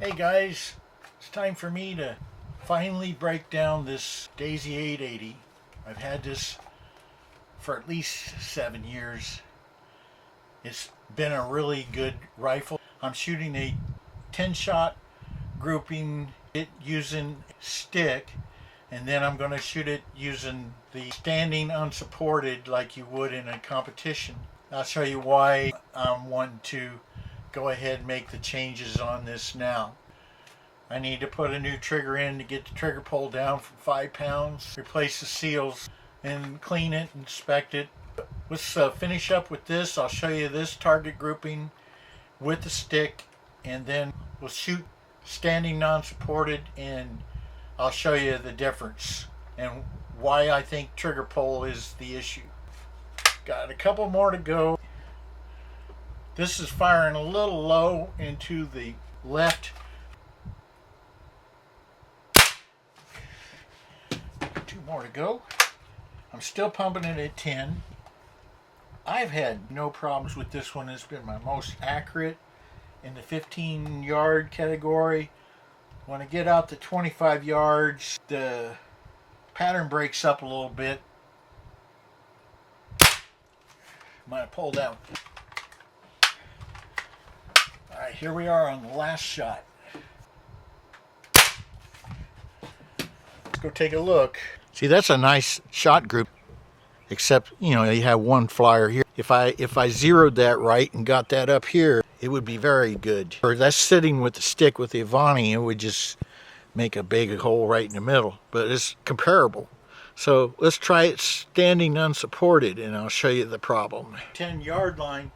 Hey guys, it's time for me to finally break down this Daisy 880. I've had this for at least 7 years. It's been a really good rifle. I'm shooting a 10 shot grouping it using stick, and then I'm going to shoot it using the standing unsupported like you would in a competition. I'll show you why I'm wanting to go ahead and make the changes on this now. I need to put a new trigger in to get the trigger pull down from 5 pounds, replace the seals, and clean it, inspect it. Let's finish up with this. I'll show you this target grouping with the stick, and then we'll shoot standing non-supported, and I'll show you the difference and why I think trigger pull is the issue. Got a couple more to go. This is firing a little low into the left. Two more to go. I'm still pumping it at 10. I've had no problems with this one. It's been my most accurate in the 15-yard category. When I get out to 25 yards, the pattern breaks up a little bit. I'm going to pull down. Alright, here we are on the last shot. Let's go take a look. See, that's a nice shot group, except, you have one flyer here. If I zeroed that right and got that up here, it would be very good. Or that's sitting with the stick with the Avani, it would just make a big hole right in the middle. But it's comparable. So let's try it standing unsupported, and I'll show you the problem. 10-yard line,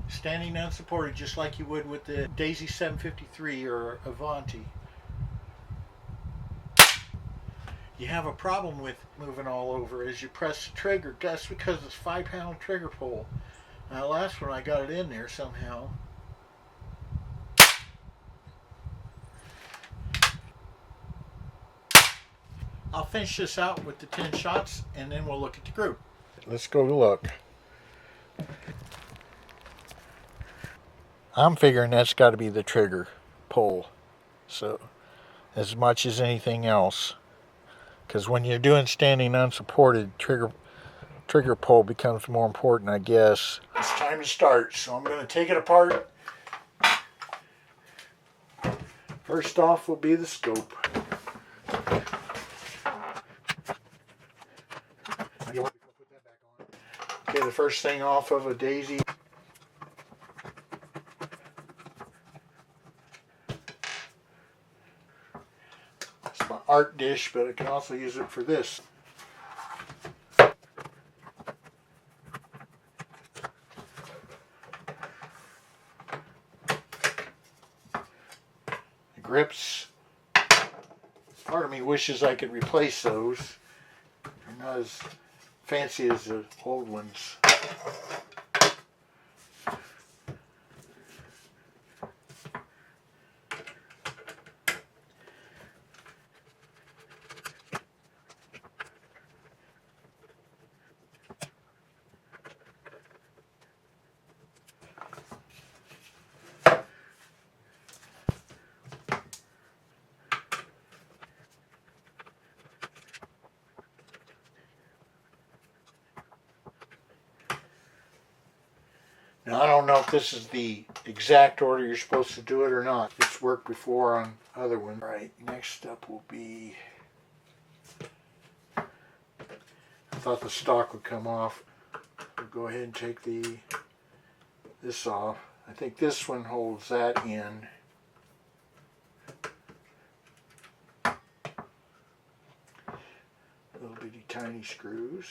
standing unsupported, just like you would with the Daisy 753 or Avanti. You have a problem with moving all over as you press the trigger. That's because it's 5-pound trigger pull. Now, last one I got it in there somehow. I'll finish this out with the 10 shots, and then we'll look at the group. Let's go look. I'm figuring that's got to be the trigger pull. So, as much as anything else. Because when you're doing standing unsupported, trigger pull becomes more important, I guess. It's time to start, so I'm going to take it apart. First off will be the scope. Okay, the first thing off of a Daisy. It's my art dish, but I can also use it for this. The grips. Part of me wishes I could replace those. They're not as fancy as the old ones. Now, I don't know if this is the exact order you're supposed to do it or not. It's worked before on other ones. Right, next step will be... I thought the stock would come off. We'll go ahead and take this off. I think this one holds that in. Little bitty tiny screws.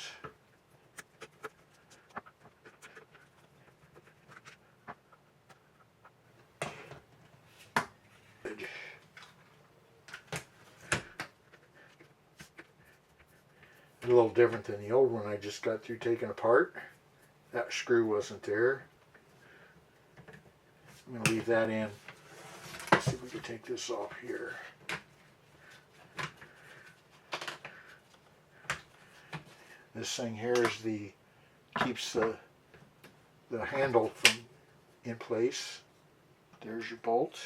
A little different than the old one I just got through taking apart. That screw wasn't there. I'm going to leave that in. Let's see if we can take this off here. This thing here is keeps the handle in place. There's your bolt.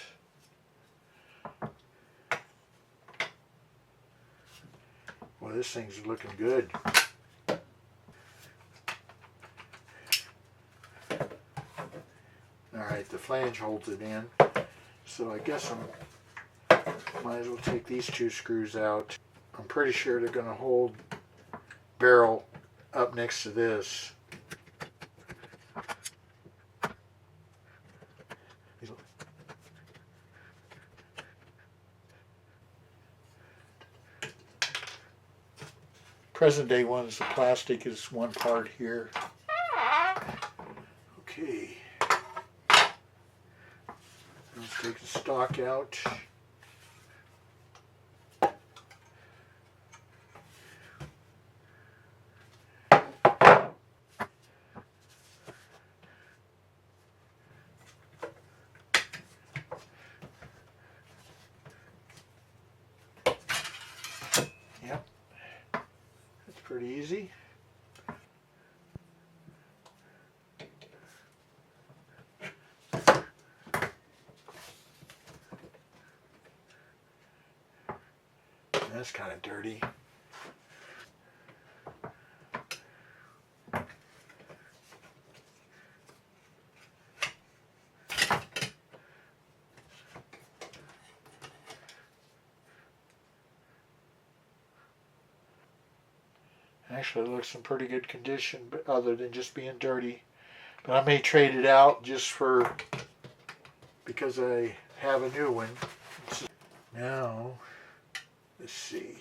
this thing's looking good. Alright, the flange holds it in. So I guess I might as well take these two screws out. I'm pretty sure they're going to hold barrel up next to this. Present day ones, the plastic is one part here. Okay. Let's take the stock out. Yep. That's pretty easy. That's kind of dirty. Actually, it looks in pretty good condition, but other than just being dirty. But I may trade it out just because I have a new one. Now, let's see.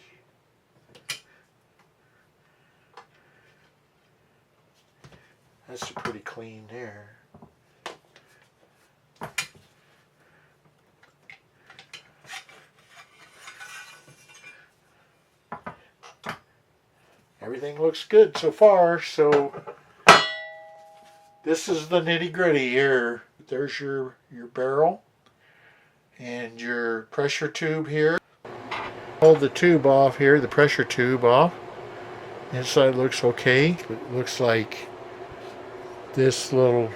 That's pretty clean there. Everything looks good so far, so this is the nitty-gritty here. There's your barrel and your pressure tube here. Hold the tube off here, the pressure tube off. Inside looks okay. It looks like this little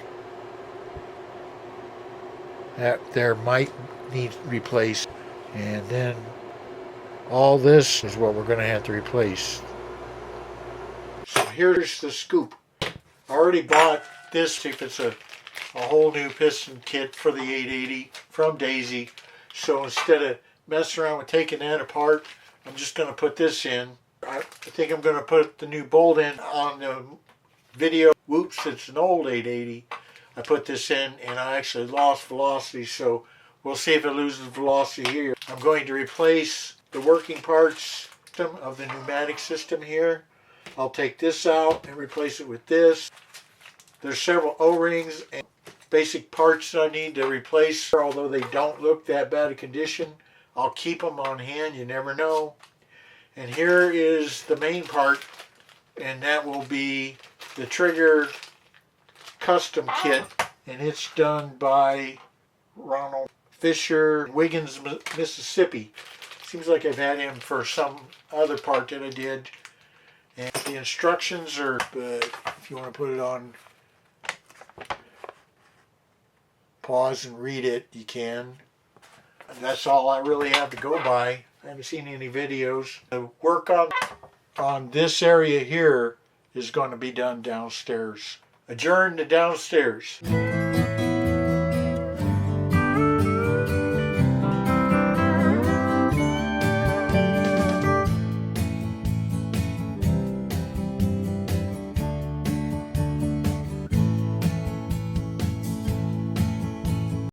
that there might need replaced, and then all this is what we're going to have to replace. So here's the scoop. I already bought this if it's a whole new piston kit for the 880 from Daisy. So instead of messing around with taking that apart, I'm just going to put this in. I think I'm going to put the new bolt in on the video. Whoops, it's an old 880. I put this in and I actually lost velocity, so we'll see if it loses velocity here. I'm going to replace the working parts of the pneumatic system here. I'll take this out and replace it with this. There's several O-rings and basic parts that I need to replace. Although they don't look that bad a condition, I'll keep them on hand, you never know. And here is the main part, and that will be the trigger custom kit, and it's done by Ronald Fisher, Wiggins, Mississippi. Seems like I've had him for some other part that I did. And the instructions are, but if you want to put it on pause and read it, you can. And that's all I really have to go by. I haven't seen any videos. The work on this area here is going to be done downstairs. Adjourn to downstairs.